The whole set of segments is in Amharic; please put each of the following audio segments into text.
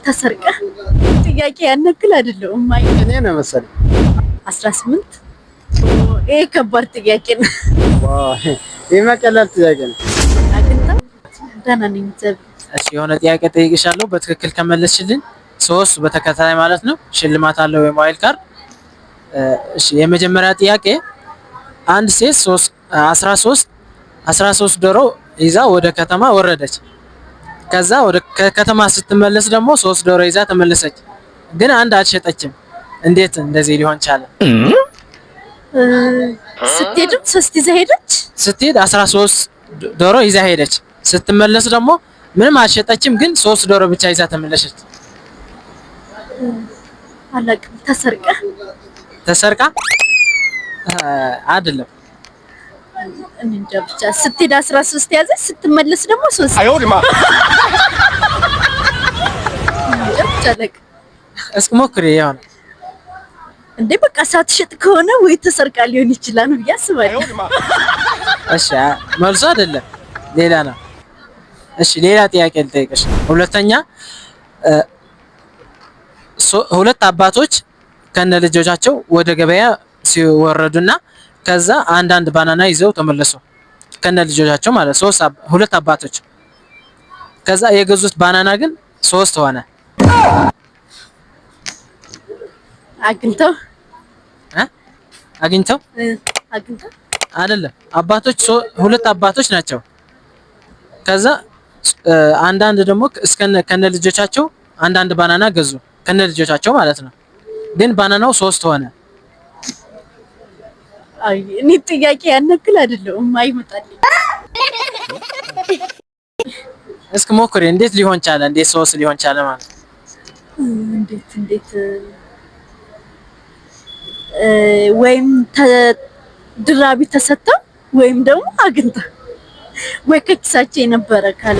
ተሰርቀ ጥያቄ ያነክል አይደለም ማይ እኔ ነው መሰለኝ 18 ይሄ ከባድ ጥያቄ ነው። ዋው ይሄ ቀላል ጥያቄ ነው። አግንታ ደህና ነኝ ዘብ እሺ የሆነ ጥያቄ ጠይቅሻለሁ በትክክል ከመለስሽልኝ ሶስት በተከታታይ ማለት ነው ሽልማት አለው የሞባይል ካርድ። እሺ የመጀመሪያ ጥያቄ አንድ ሴት 13 ዶሮ ይዛ ወደ ከተማ ወረደች። ከዛ ወደ ከተማ ስትመለስ ደግሞ 3 ዶሮ ይዛ ተመለሰች። ግን አንድ አልሸጠችም። እንዴት እንደዚህ ሊሆን ቻለ? ስትሄድም 3 ይዛ ሄደች። ስትሄድ 13 ዶሮ ይዛ ሄደች። ስትመለስ ደግሞ ምንም አልሸጠችም፣ ግን 3 ዶሮ ብቻ ይዛ ተመለሰች። አላቅም። ተሰርቃ አይደለም። እንጃ ብቻ ስትሄድ 13 ያዘች፣ ስትመለስ ደግሞ 3 አይወድማ ጨለቅ እስኪ ሞክሪ። ያው እንዴ በቃ ሳትሸጥ ከሆነ ወይ ተሰርቃ ሊሆን ይችላል ብዬ አስባለሁ። እሺ መልሱ አይደለም ሌላ ነው። እሺ ሌላ ጥያቄ ልጠይቅሽ። ሁለተኛ ሁለት አባቶች ከነ ልጆቻቸው ወደ ገበያ ሲወረዱና ከዛ አንዳንድ ባናና ይዘው ተመለሱ ከነ ልጆቻቸው ማለት ሁለት አባቶች። ከዛ የገዙት ባናና ግን 3 ሆነ። አግኝተው አይደለም አባቶች ሁለት አባቶች ናቸው። ከዛ አንዳንድ ደግሞ ከነ ልጆቻቸው አንዳንድ ባናና ገዙ ከነ ልጆቻቸው ማለት ነው። ግን ባናናው 3 ሆነ። አይ እኔ ጥያቄ ያነክል አይደለም አይመጣልኝ። እስኪ ሞክሪ። እንዴት ሊሆን ቻለ? እንዴት 3 ሊሆን ቻለ ማለት እንዴት ወይም ድራቢ ተሰጣ ወይም ደግሞ አግኝታ ወይ ከኪሳቸው የነበረ ካለ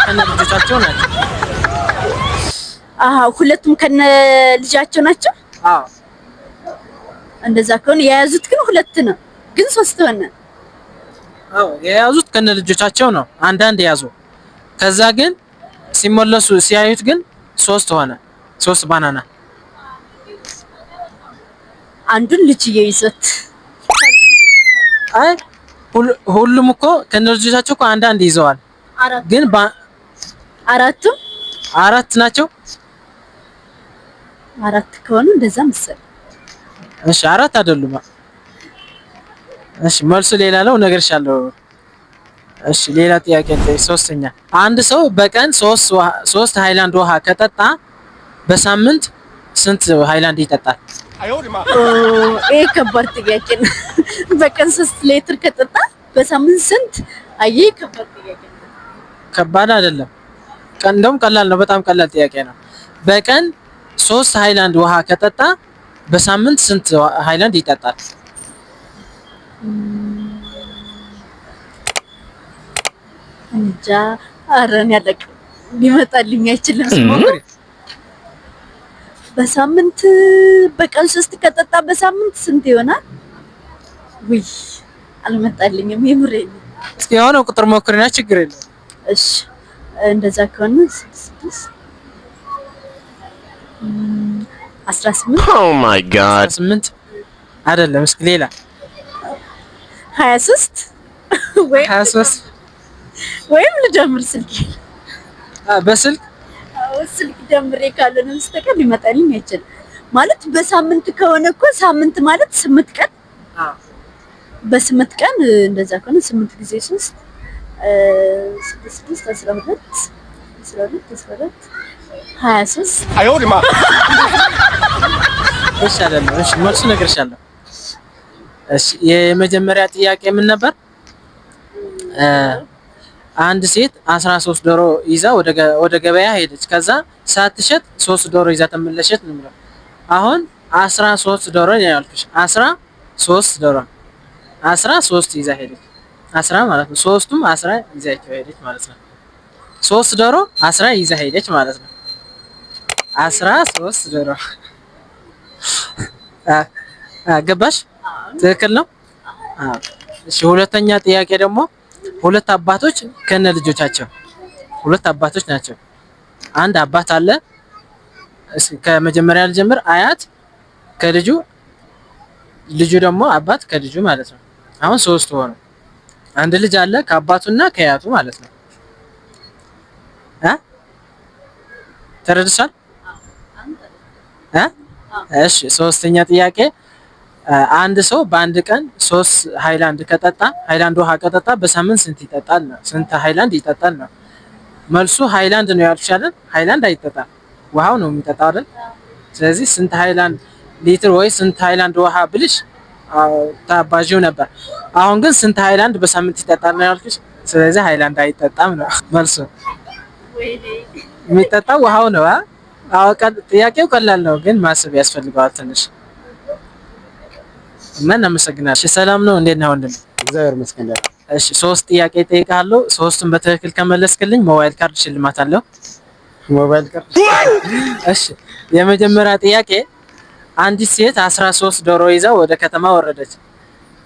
ከነ ልጆቻቸው ናቸው። ሁለቱም ከነ ልጃቸው ናቸው። አዎ እንደዛ ከሆነ የያዙት ግን 2 ነው፣ ግን 3 ሆነ። አዎ የያዙት ከነ ልጆቻቸው ነው። አንዳንድ ያዙ። ከዛ ግን ሲመለሱ ሲያዩት ግን 3 ሆነ። 3 ባናና አንዱን ልጅዬ ይዘት። አይ ሁሉም እኮ ከነ ልጆቻቸው እኮ አንዳንድ ይዘዋል። ግን አራት ናቸው። 4 ከሆነ እንደዛ መሰለኝ። እሺ 4 አይደሉም። እሺ መልሱ ሌላ ነው እነግርሻለሁ። እሺ ሌላ ጥያቄ ሶስተኛ አንድ ሰው በቀን 3 ሃይላንድ ውሃ ከጠጣ በሳምንት ስንት ሃይላንድ ይጠጣል? ይሄ ከባድ ጥያቄ ነው። በቀን 3 ሊትር ከጠጣ በሳምንት ስንት? አይ ከባድ ጥያቄ ነው። ከባድ አይደለም። እንደውም ቀላል ነው። በጣም ቀላል ጥያቄ ነው። በቀን 3 ሃይላንድ ውሃ ከጠጣ በሳምንት ስንት ሃይላንድ ይጠጣል? እንጃ አረን ያለቅ ሊመጣልኝ አይችልም። በሳምንት በቀን 3 ከጠጣ በሳምንት ስንት ይሆናል? ውይ አልመጣልኝም። የምሬን እስኪ የሆነ ቁጥር ሞክሪና ችግር የለም። እሺ እንደዛ ከሆነ 18 ኦ ማይ ጋድ 18 አይደለም። እስኪ ሌላ 23 ወይ 23 ወይም ልጀምር ስልክ በስልክ ስልክ ደምሬ ካልሆነ በስተቀር ሊመጣልኝ አይችልም። ማለት በሳምንት ከሆነ እኮ ሳምንት ማለት 8 ቀን። በ8 ቀን እንደዛ ከሆነ 8 ጊዜ 3 6 12 23 አይወድማ እሺ አይደለም። እሺ መልሱ እነግርሻለሁ። እሺ የመጀመሪያ ጥያቄ ምን ነበር? አንድ ሴት 13 ዶሮ ይዛ ወደ ገበያ ሄደች። ከዛ ሳትሸጥ 3 ዶሮ ይዛ ተመለሰች ነው የሚለው። አሁን 13 ዶሮ ነው ያልኩሽ። 13 ዶሮ 13 ይዛ ሄደች። 10 ማለት ነው። 3ቱም 10 ይዛ ሄደች ማለት ነው። 3 ዶሮ 10 ይዛ ሄደች ማለት ነው። 13 ዶሮ ገባሽ? ትክክል ነው። እሺ ሁለተኛ ጥያቄ ደግሞ ሁለት አባቶች ከነ ልጆቻቸው 2 አባቶች ናቸው። አንድ አባት አለ። ከመጀመሪያ ልጀምር። አያት ከልጁ ልጁ ደግሞ አባት ከልጁ ማለት ነው። አሁን 3 ሆኑ። አንድ ልጅ አለ ከአባቱና ከአያቱ ማለት ነው። ተረድሻል? እሺ ሶስተኛ ጥያቄ አንድ ሰው በአንድ ቀን 3 ሃይላንድ ከጠጣ ሃይላንድ ውሃ ከጠጣ በሳምንት ስንት ይጠጣል ነው? ስንት ሃይላንድ ይጠጣል ነው? መልሱ ሃይላንድ ነው ያልኩሽ አይደል? ሃይላንድ አይጠጣም፣ ውሃው ነው የሚጠጣው አይደል? ስለዚህ ስንት ሃይላንድ ሊትር ወይ ስንት ሃይላንድ ውሃ ብልሽ ታባጂው ነበር። አሁን ግን ስንት ሃይላንድ በሳምንት ይጠጣል ነው ያልኩሽ። ስለዚህ ሃይላንድ አይጠጣም ነው መልሱ። የሚጠጣው ውሃው ነው። ጥያቄው ቀላል ነው ግን ማሰብ ያስፈልገዋል ትንሽ። ምን አመሰግናለሁ። እሺ ሰላም ነው፣ እንዴት ነህ ወንድም? እግዚአብሔር ይመስገን። እሺ 3 ጥያቄ እጠይቅሃለሁ። 3ቱን በትክክል ከመለስክልኝ ሞባይል ካርድ ሽልማት አለው። ሞባይል ካርድ? እሺ የመጀመሪያ ጥያቄ አንዲት ሴት 13 ዶሮ ይዛ ወደ ከተማ ወረደች።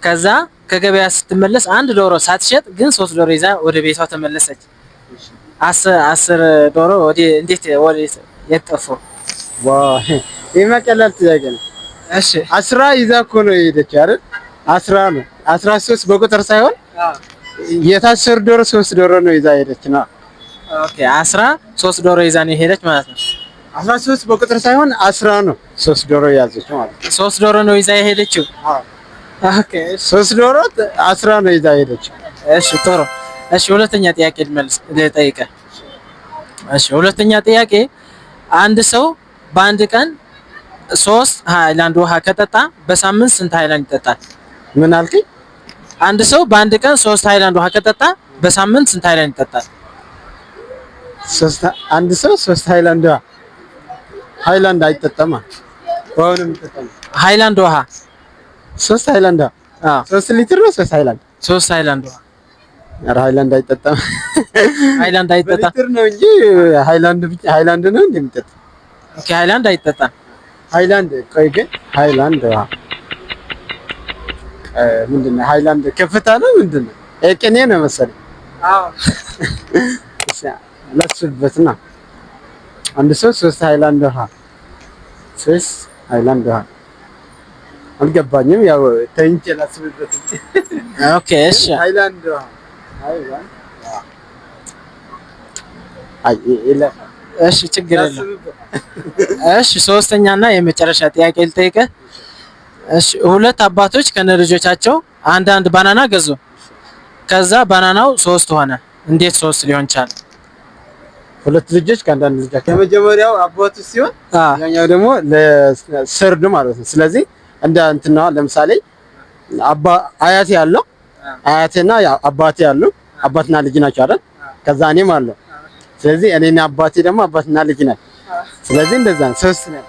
ከዛ ከገበያ ስትመለስ አንድ ዶሮ ሳትሸጥ ግን 3 ዶሮ ይዛ ወደ ቤቷ ተመለሰች። 10 ዶሮ እንዴት የት ጠፉ? ይሄማ ቀላል ጥያቄ ነው። እሺ 10 ይዛ እኮ ነው የሄደችው አይደል? 10 ነው 13 በቁጥር ሳይሆን የታሰር ዶሮ 3 ዶሮ ነው ይዛ ሄደች ነው። ኦኬ 13 ዶሮ ይዛ ነው ሄደች ማለት ነው። 13 በቁጥር ሳይሆን 10 ነው 3 ዶሮ ያዘች ማለት ነው። 3 ዶሮ ነው ይዛ የሄደችው። ኦኬ 3 ዶሮ 10 ነው ይዛ ሄደችው። እሺ ጥሩ። እሺ ሁለተኛ ጥያቄ ልጠይቅህ። እሺ ሁለተኛ ጥያቄ አንድ ሰው በአንድ ቀን 3 ሃይላንድ ውሃ ከጠጣ በሳምንት ስንት ሃይላንድ ይጠጣል? ምን አልከኝ? አንድ ሰው በአንድ ቀን 3 ሃይላንድ ውሃ ከጠጣ በሳምንት ስንት ሃይላንድ ይጠጣል? አንድ ሰው 3 ሃይላንድ ውሃ ሃይላንድ አይጠጣም። ውሃውን የሚጠጣው ሃይላንድ ውሃ 3 ሃይላንድ ውሃ 3 ሊትር ነው 3 ሃይላንድ 3 ሃይላንድ ውሃ። ኧረ ሃይላንድ አይጠጣም። ሃይላንድ አይጠጣም። ሊትር ነው እንጂ ሃይላንድ ብቻ ሃይላንድ ነው እንደሚጠጣ። ኦኬ ሃይላንድ አይጠጣም። ሃይላንድ ቆይ ግን ሃይላንድ ውሃ ምንድነው? ሃይላንድ ከፍታ ነው ምንድነው? ቅኔ ነው መሰለኝ። አዎ ለስበትና አንድ ሰው 3 ሃይላንድ ውሃ 3 ሃይላንድ ውሃ አልገባኝም። ያው ተንጨ ለስብበት። ኦኬ እሺ ሃይላንድ ውሃ እሺ ችግር የለም። እሺ ሶስተኛና የመጨረሻ ጥያቄ ልጠይቅህ። እሺ 2 አባቶች ከነልጆቻቸው አንዳንድ ባናና ገዙ። ከዛ ባናናው 3 ሆነ። እንዴት 3 ሊሆን ቻለ? 2 ልጆች ከአንዳንድ ልጆቻቸው የመጀመሪያው አባቱ ሲሆን ያኛው ደግሞ ለሰርድ ማለት ነው። ስለዚህ እንደ እንትና ለምሳሌ አያቴ ያለው አያቴና አባቴ ያለው አባትና ልጅ ናቸው አይደል? ከዛ እኔም አለው። ስለዚህ እኔና አባቴ ደግሞ አባትና ልጅ ነን። ስለዚህ እንደዛ ነው 3 ነው።